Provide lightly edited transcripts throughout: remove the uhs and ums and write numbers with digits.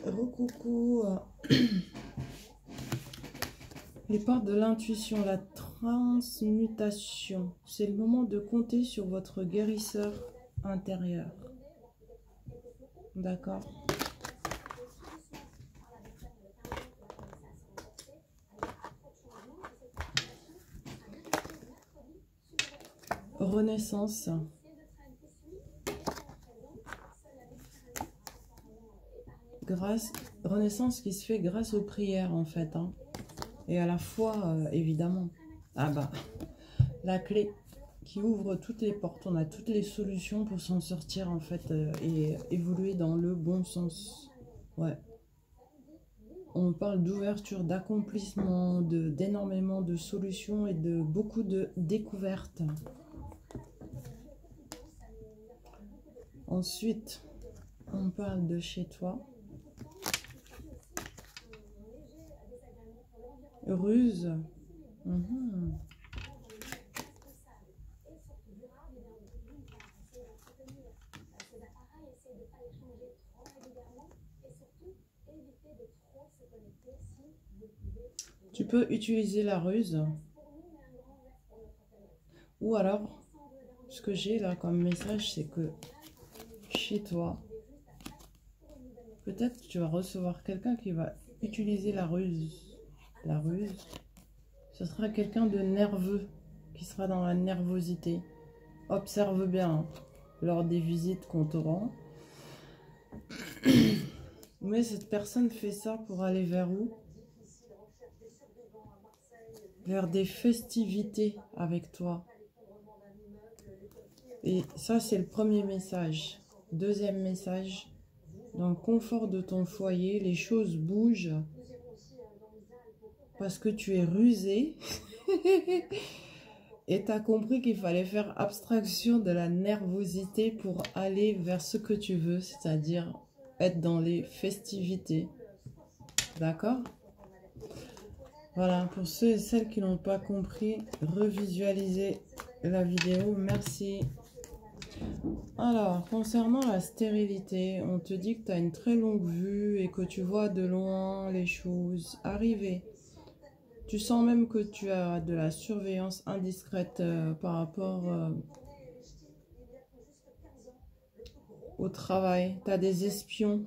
Recoucou. Les parts de l'intuition, la transmutation. C'est le moment de compter sur votre guérisseur intérieur. D'accord? Renaissance. Renaissance qui se fait grâce aux prières en fait. Hein. Et à la foi, évidemment. Ah bah, la clé qui ouvre toutes les portes. On a toutes les solutions pour s'en sortir en fait et évoluer dans le bon sens. Ouais. On parle d'ouverture, d'accomplissement, d'énormément de solutions et de beaucoup de découvertes. Ensuite, on parle de chez toi. Ruse. Tu peux utiliser la ruse. Ou alors, ce que j'ai là comme message, c'est que chez toi, peut-être tu vas recevoir quelqu'un qui va utiliser la ruse. La ruse, ce sera quelqu'un de nerveux, qui sera dans la nervosité. Observe bien lors des visites qu'on te rend. Mais cette personne fait ça pour aller vers où? Vers des festivités avec toi. Et ça, c'est le premier message. Deuxième message, dans le confort de ton foyer, les choses bougent parce que tu es rusé et tu as compris qu'il fallait faire abstraction de la nervosité pour aller vers ce que tu veux, c'est-à-dire être dans les festivités. D'accord? Voilà, pour ceux et celles qui n'ont pas compris, revisualisez la vidéo. Merci. Alors, concernant la stérilité, on te dit que tu as une très longue vue et que tu vois de loin les choses arriver. Tu sens même que tu as de la surveillance indiscrète par rapport au travail. Tu as des espions,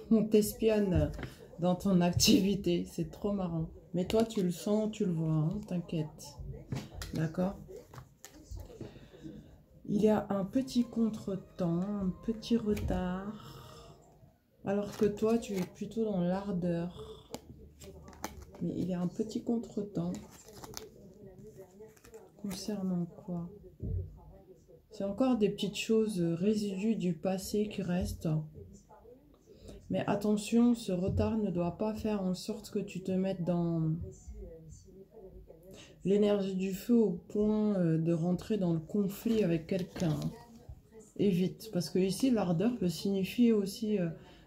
on t'espionne dans ton activité. C'est trop marrant. Mais toi, tu le sens, tu le vois, hein, t'inquiète. D'accord? Il y a un petit contretemps, un petit retard. Alors que toi, tu es plutôt dans l'ardeur. Mais il y a un petit contretemps. Concernant quoi? C'est encore des petites choses, résidus du passé qui restent. Mais attention, ce retard ne doit pas faire en sorte que tu te mettes dans l'énergie du feu au point de rentrer dans le conflit avec quelqu'un. Évite, parce que ici, l'ardeur peut signifier aussi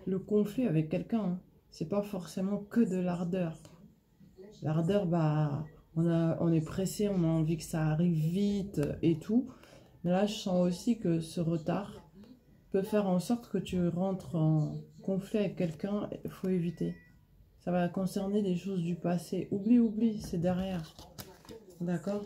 le conflit avec quelqu'un. Hein. C'est pas forcément que de l'ardeur. L'ardeur, bah, on est pressé, on a envie que ça arrive vite et tout. Mais là, je sens aussi que ce retard peut faire en sorte que tu rentres en conflit avec quelqu'un. Il faut éviter. Ça va concerner des choses du passé. Oublie, c'est derrière. D'accord?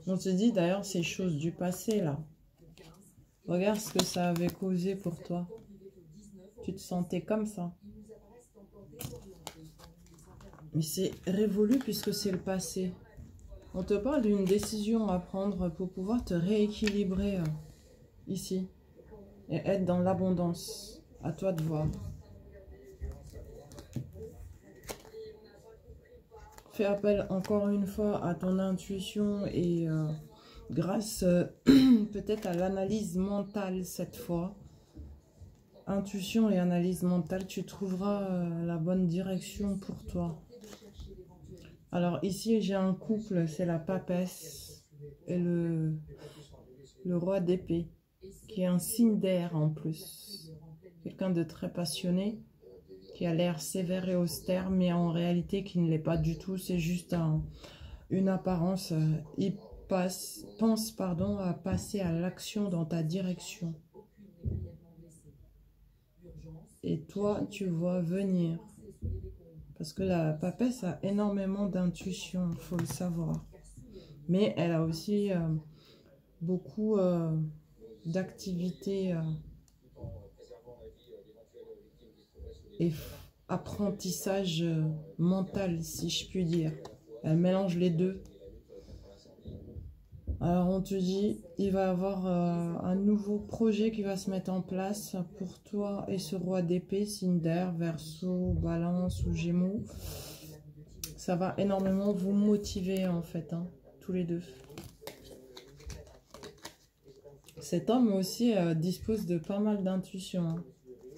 On te dit d'ailleurs ces choses du passé là. Regarde ce que ça avait causé pour toi. Tu te sentais comme ça. Mais c'est révolu puisque c'est le passé. On te parle d'une décision à prendre pour pouvoir te rééquilibrer ici. Et être dans l'abondance. À toi de voir. Fais appel encore une fois à ton intuition et grâce peut-être à l'analyse mentale cette fois. Intuition et analyse mentale, tu trouveras la bonne direction pour toi. Alors ici j'ai un couple, c'est la papesse et le roi d'épée, qui est un signe d'air en plus. Quelqu'un de très passionné, qui a l'air sévère et austère, mais en réalité qui ne l'est pas du tout. C'est juste une apparence. Il pense pardon, à passer à l'action dans ta direction. Et toi, tu vois venir. Parce que la papesse a énormément d'intuition, il faut le savoir. Mais elle a aussi beaucoup d'activités et apprentissage mental, si je puis dire. Elle mélange les deux. Alors on te dit, il va y avoir un nouveau projet qui va se mettre en place pour toi et ce roi d'épée, signe d'air, Verseau, Balance ou Gémeaux. Ça va énormément vous motiver en fait, hein, tous les deux. Cet homme aussi dispose de pas mal d'intuition. Hein.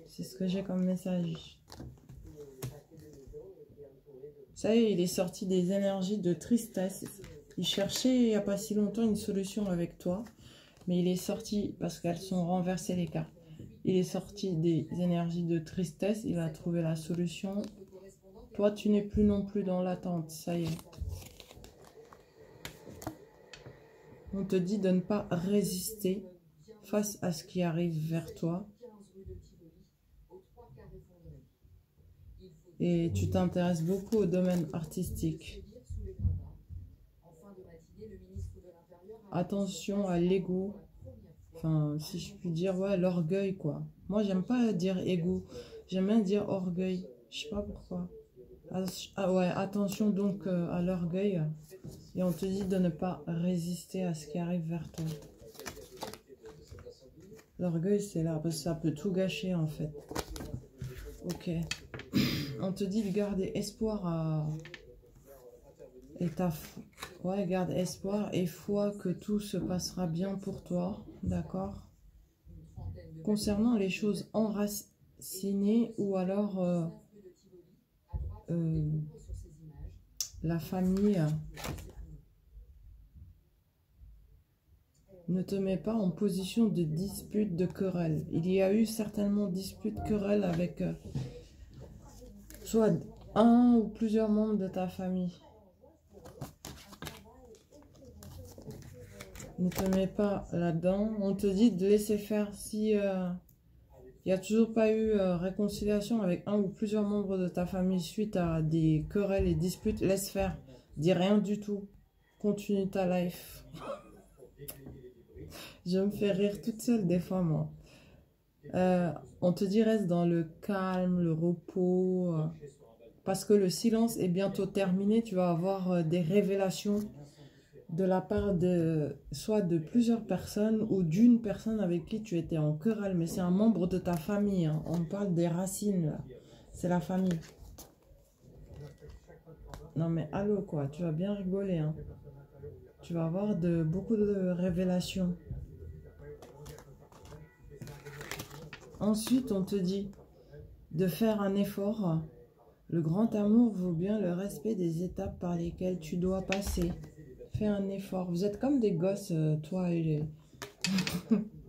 C'est ce que j'ai comme message. Ça y est, il est sorti des énergies de tristesse. Il cherchait il n'y a pas si longtemps une solution avec toi. Mais il est sorti parce qu'elles sont renversées les cartes. Il est sorti des énergies de tristesse. Il a trouvé la solution. Toi, tu n'es plus non plus dans l'attente. Ça y est. On te dit de ne pas résister face à ce qui arrive vers toi. Et tu t'intéresses beaucoup au domaine artistique. Attention à l'ego. Enfin, si je puis dire, ouais, l'orgueil, quoi. Moi, j'aime pas dire ego. J'aime bien dire orgueil. Je sais pas pourquoi. Ah ouais, attention donc à l'orgueil. Et on te dit de ne pas résister à ce qui arrive vers toi. L'orgueil, c'est là, parce que ça peut tout gâcher, en fait. Ok. On te dit de garder espoir à... Et ouais, garde espoir et foi que tout se passera bien pour toi, d'accord? Concernant les choses enracinées ou alors la famille, ne te mets pas en position de dispute, de querelle. Il y a eu certainement dispute, querelle avec soit un ou plusieurs membres de ta famille. Ne te mets pas là-dedans. On te dit de laisser faire. Si il n'y a toujours pas eu réconciliation avec un ou plusieurs membres de ta famille suite à des querelles et disputes, laisse faire. Dis rien du tout. Continue ta life. Je me fais rire toute seule des fois, moi. On te dit reste dans le calme, le repos. Parce que le silence est bientôt terminé. Tu vas avoir des révélations de la part de soit de plusieurs personnes ou d'une personne avec qui tu étais en querelle, mais c'est un membre de ta famille. Hein. On parle des racines, là. C'est la famille. Non mais allô quoi, tu vas bien rigoler. Hein. Tu vas avoir beaucoup de révélations. Ensuite, on te dit de faire un effort. Le grand amour vaut bien le respect des étapes par lesquelles tu dois passer. Fais un effort. Vous êtes comme des gosses, toi et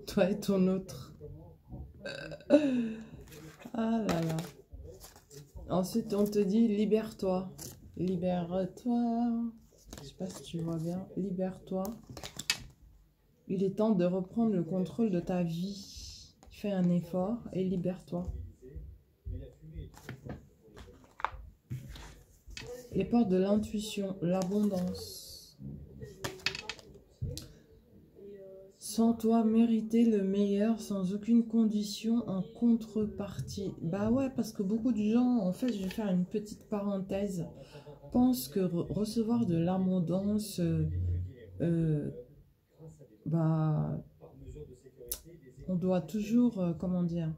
toi et ton autre. Ah là là. Ensuite, on te dit libère-toi. Libère-toi. Je sais pas si tu vois bien. Libère-toi. Il est temps de reprendre le contrôle de ta vie. Fais un effort et libère-toi. Les portes de l'intuition, l'abondance. Sens-toi mériter le meilleur sans aucune condition en contrepartie. Bah ouais, parce que beaucoup de gens, en fait, je vais faire une petite parenthèse, pensent que recevoir de l'abondance, bah, on doit toujours, comment dire,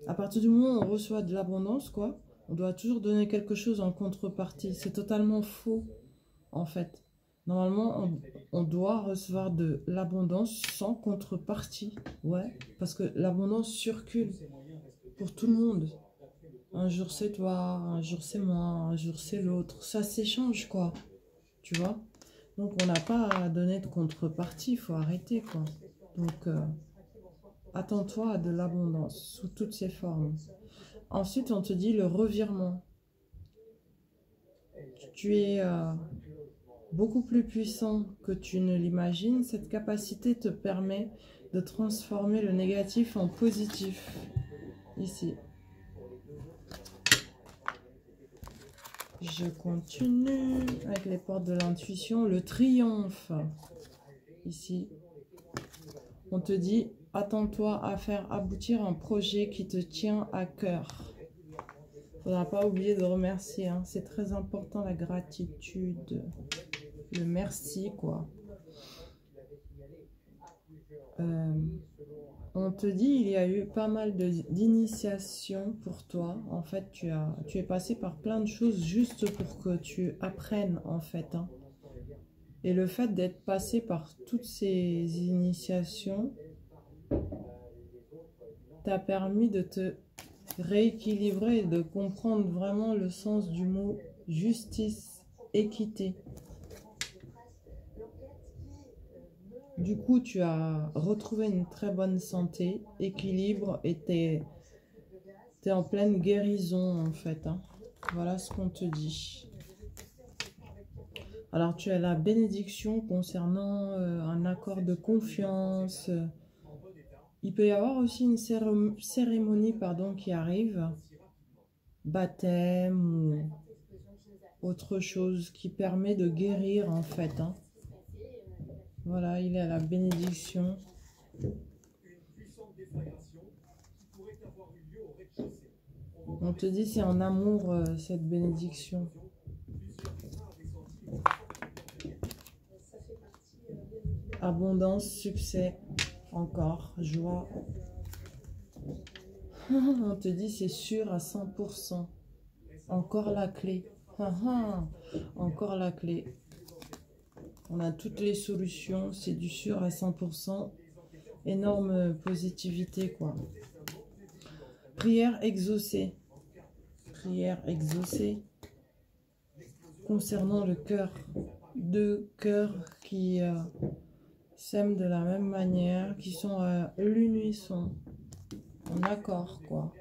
à partir du moment où on reçoit de l'abondance, quoi, on doit toujours donner quelque chose en contrepartie. C'est totalement faux, en fait. Normalement, on doit recevoir de l'abondance sans contrepartie. Ouais, parce que l'abondance circule pour tout le monde. Un jour c'est toi, un jour c'est moi, un jour c'est l'autre. Ça s'échange, quoi. Tu vois? Donc, on n'a pas à donner de contrepartie. Il faut arrêter, quoi. Donc, attends-toi à de l'abondance sous toutes ses formes. Ensuite, on te dit le revirement. Tu es beaucoup plus puissant que tu ne l'imagines. Cette capacité te permet de transformer le négatif en positif. Ici. Je continue avec les portes de l'intuition. Le triomphe. Ici. On te dit, attends-toi à faire aboutir un projet qui te tient à cœur. Il ne faudra pas oublier de remercier. Hein. C'est très important, la gratitude. Le merci, quoi. On te dit, il y a eu pas mal d'initiations pour toi. En fait, tu es passé par plein de choses juste pour que tu apprennes, en fait. Hein. Et le fait d'être passé par toutes ces initiations t'a permis de te rééquilibrer et de comprendre vraiment le sens du mot justice, équité. Du coup, tu as retrouvé une très bonne santé, équilibre et tu es en pleine guérison en fait. Hein. Voilà ce qu'on te dit. Alors, tu as la bénédiction concernant un accord de confiance. Il peut y avoir aussi une cérémonie qui arrive. Baptême ou autre chose qui permet de guérir en fait. Hein. Voilà, il est à la bénédiction. On te dit c'est en amour cette bénédiction. Abondance, succès, encore, joie. On te dit c'est sûr à 100%. Encore la clé. Encore la clé. On a toutes les solutions, c'est du sûr à 100%. Énorme positivité, quoi. Prière exaucée. Prière exaucée. Concernant le cœur. Deux cœurs qui s'aiment de la même manière, qui sont à l'unisson. En accord, quoi.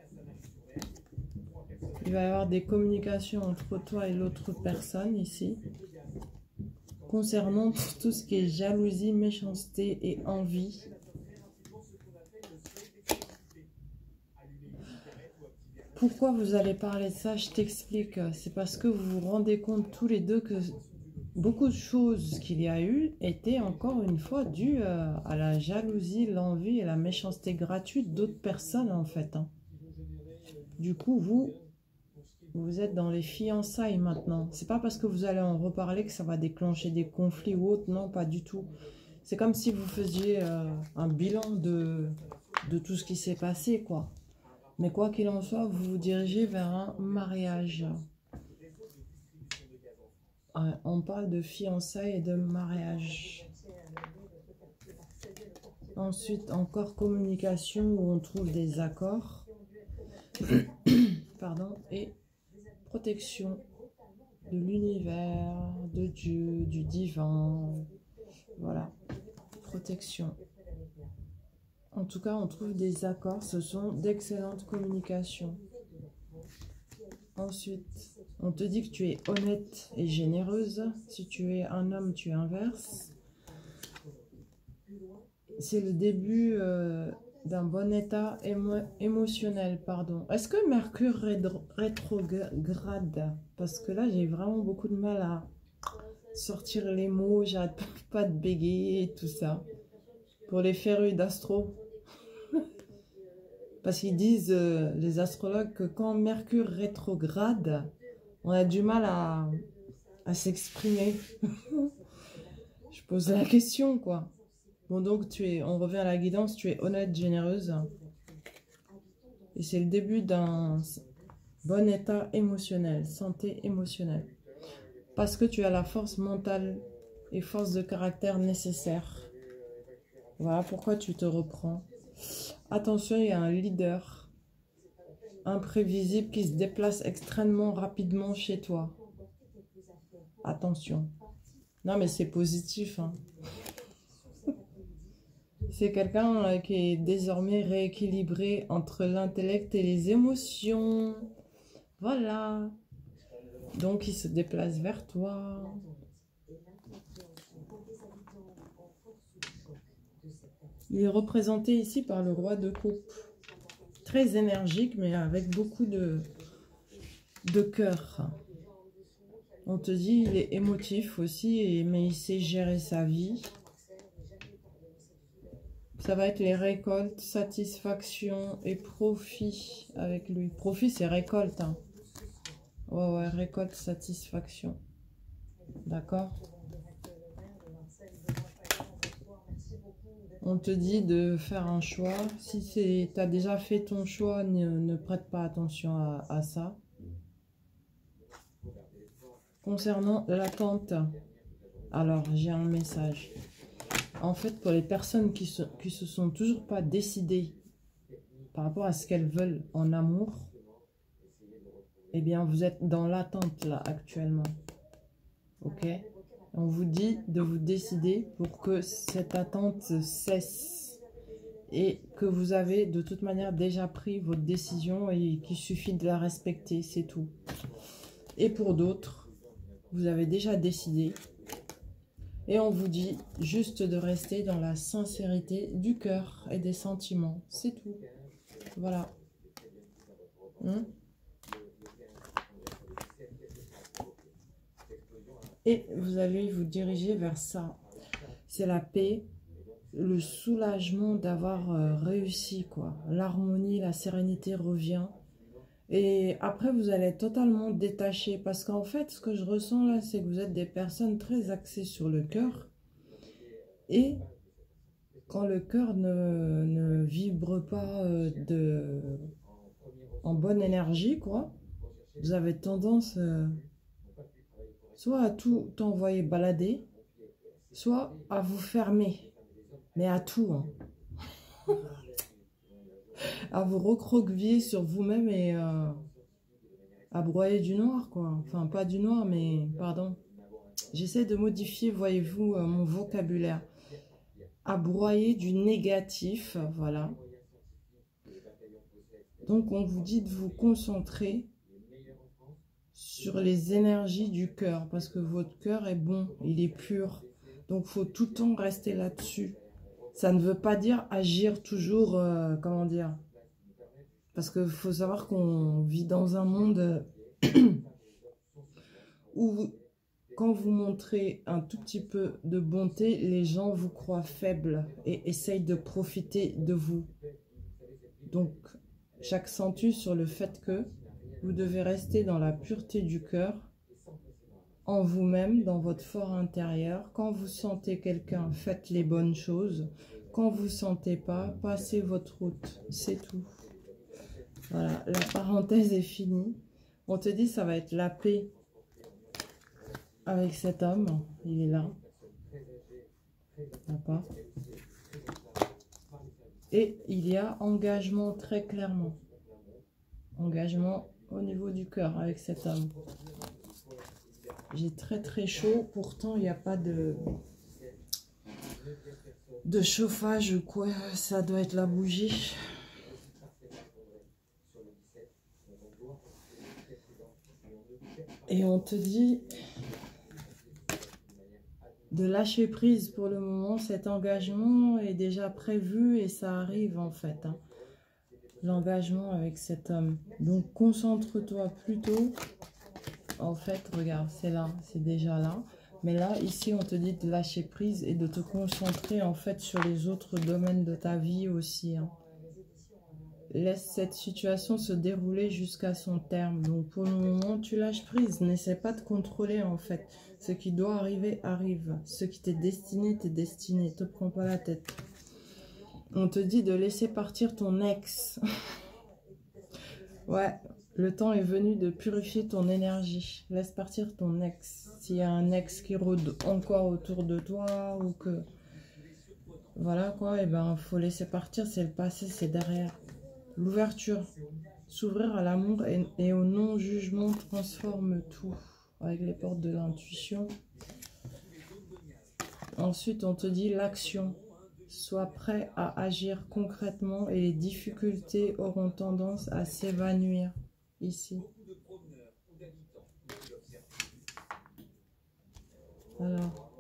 Il va y avoir des communications entre toi et l'autre personne ici. Concernant tout ce qui est jalousie, méchanceté et envie. Pourquoi vous allez parler de ça? Je t'explique. C'est parce que vous vous rendez compte tous les deux que beaucoup de choses qu'il y a eu étaient encore une fois dues à la jalousie, l'envie et la méchanceté gratuite d'autres personnes en fait. Hein. Du coup, vous êtes dans les fiançailles maintenant. C'est pas parce que vous allez en reparler que ça va déclencher des conflits ou autre. Non, pas du tout. C'est comme si vous faisiez un bilan de tout ce qui s'est passé, quoi. Mais quoi qu'il en soit, vous vous dirigez vers un mariage. On parle de fiançailles et de mariage. Ensuite, encore communication où on trouve des accords. Pardon. Et protection de l'univers, de Dieu, du divin. Voilà. Protection. En tout cas, on trouve des accords. Ce sont d'excellentes communications. Ensuite, on te dit que tu es honnête et généreuse. Si tu es un homme, tu inverses. C'est le début d'un bon état émotionnel, pardon. Est-ce que Mercure rétrograde? Parce que là, j'ai vraiment beaucoup de mal à sortir les mots. J'arrête pas de bégayer et tout ça. Pour les férus d'astro. Parce qu'ils disent, les astrologues, que quand Mercure rétrograde, on a du mal à s'exprimer. Je pose la question, quoi. Bon, donc, on revient à la guidance, tu es honnête, généreuse. Et c'est le début d'un bon état émotionnel, santé émotionnelle. Parce que tu as la force mentale et force de caractère nécessaire. Voilà pourquoi tu te reprends. Attention, il y a un leader imprévisible qui se déplace extrêmement rapidement chez toi. Attention. Non, mais c'est positif. Hein. C'est quelqu'un qui est désormais rééquilibré entre l'intellect et les émotions. Voilà. Donc, il se déplace vers toi. Il est représenté ici par le roi de coupe. Très énergique, mais avec beaucoup de cœur. On te dit, il est émotif aussi, mais il sait gérer sa vie. Ça va être les récoltes, satisfaction et profit avec lui. Profit, c'est récolte. Hein. Ouais, récolte, satisfaction. D'accord? On te dit de faire un choix. Si tu as déjà fait ton choix, ne prête pas attention à ça. Concernant l'attente, alors j'ai un message. En fait, pour les personnes qui se sont toujours pas décidées par rapport à ce qu'elles veulent en amour, eh bien, vous êtes dans l'attente là actuellement. Ok? On vous dit de vous décider pour que cette attente cesse et que vous avez de toute manière déjà pris votre décision et qu'il suffit de la respecter, c'est tout. Et pour d'autres, vous avez déjà décidé et on vous dit juste de rester dans la sincérité du cœur et des sentiments, c'est tout. Voilà. Et vous allez vous diriger vers ça. C'est la paix, le soulagement d'avoir réussi, quoi. L'harmonie, la sérénité revient. Et après, vous allez être totalement détaché. Parce qu'en fait, ce que je ressens là, c'est que vous êtes des personnes très axées sur le cœur. Et quand le cœur ne vibre pas en bonne énergie, quoi, vous avez tendance soit à tout envoyer balader, soit à vous fermer. Mais à tout, hein. À vous recroqueviller sur vous-même et à broyer du noir, quoi. Enfin, pas du noir, mais pardon. J'essaie de modifier, voyez-vous, mon vocabulaire. À broyer du négatif, voilà. Donc, on vous dit de vous concentrer sur les énergies du cœur, parce que votre cœur est bon, il est pur. Donc, il faut tout le temps rester là-dessus. Ça ne veut pas dire agir toujours, comment dire, parce qu'il faut savoir qu'on vit dans un monde où quand vous montrez un tout petit peu de bonté, les gens vous croient faible et essayent de profiter de vous. Donc, j'accentue sur le fait que vous devez rester dans la pureté du cœur, en vous-même, dans votre fort intérieur. Quand vous sentez quelqu'un, faites les bonnes choses. Quand vous ne sentez pas, passez votre route. C'est tout. Voilà, la parenthèse est finie. On te dit ça va être la paix avec cet homme. Il est là. D'accord. Et il y a engagement très clairement. Engagement au niveau du cœur avec cet homme. J'ai très très chaud. Pourtant, il n'y a pas de chauffage ou quoi. Ça doit être la bougie. Et on te dit de lâcher prise pour le moment. Cet engagement est déjà prévu et ça arrive en fait. Hein. L'engagement avec cet homme. Donc concentre-toi plutôt. En fait, regarde, c'est là, c'est déjà là. Mais là, ici, on te dit de lâcher prise et de te concentrer en fait sur les autres domaines de ta vie aussi. Hein. Laisse cette situation se dérouler jusqu'à son terme. Donc pour le moment, tu lâches prise. N'essaie pas de contrôler en fait. Ce qui doit arriver, arrive. Ce qui t'est destiné, t'est destiné. Ne te prends pas la tête. On te dit de laisser partir ton ex. Ouais, le temps est venu de purifier ton énergie. Laisse partir ton ex. S'il y a un ex qui rôde encore autour de toi ou que... Voilà quoi, et ben faut laisser partir. C'est le passé, c'est derrière. L'ouverture, s'ouvrir à l'amour et au non-jugement transforme tout avec les portes de l'intuition. Ensuite, on te dit l'action. Sois prêt à agir concrètement et les difficultés auront tendance à s'évanouir ici. Alors,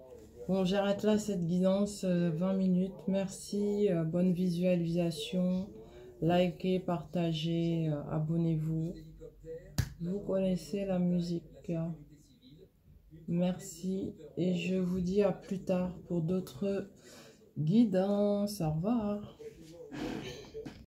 Bon, j'arrête là cette guidance, 20 minutes. Merci, bonne visualisation. Likez, partagez, abonnez-vous. Vous connaissez la musique, hein. Merci et je vous dis à plus tard pour d'autres guidances. Au revoir.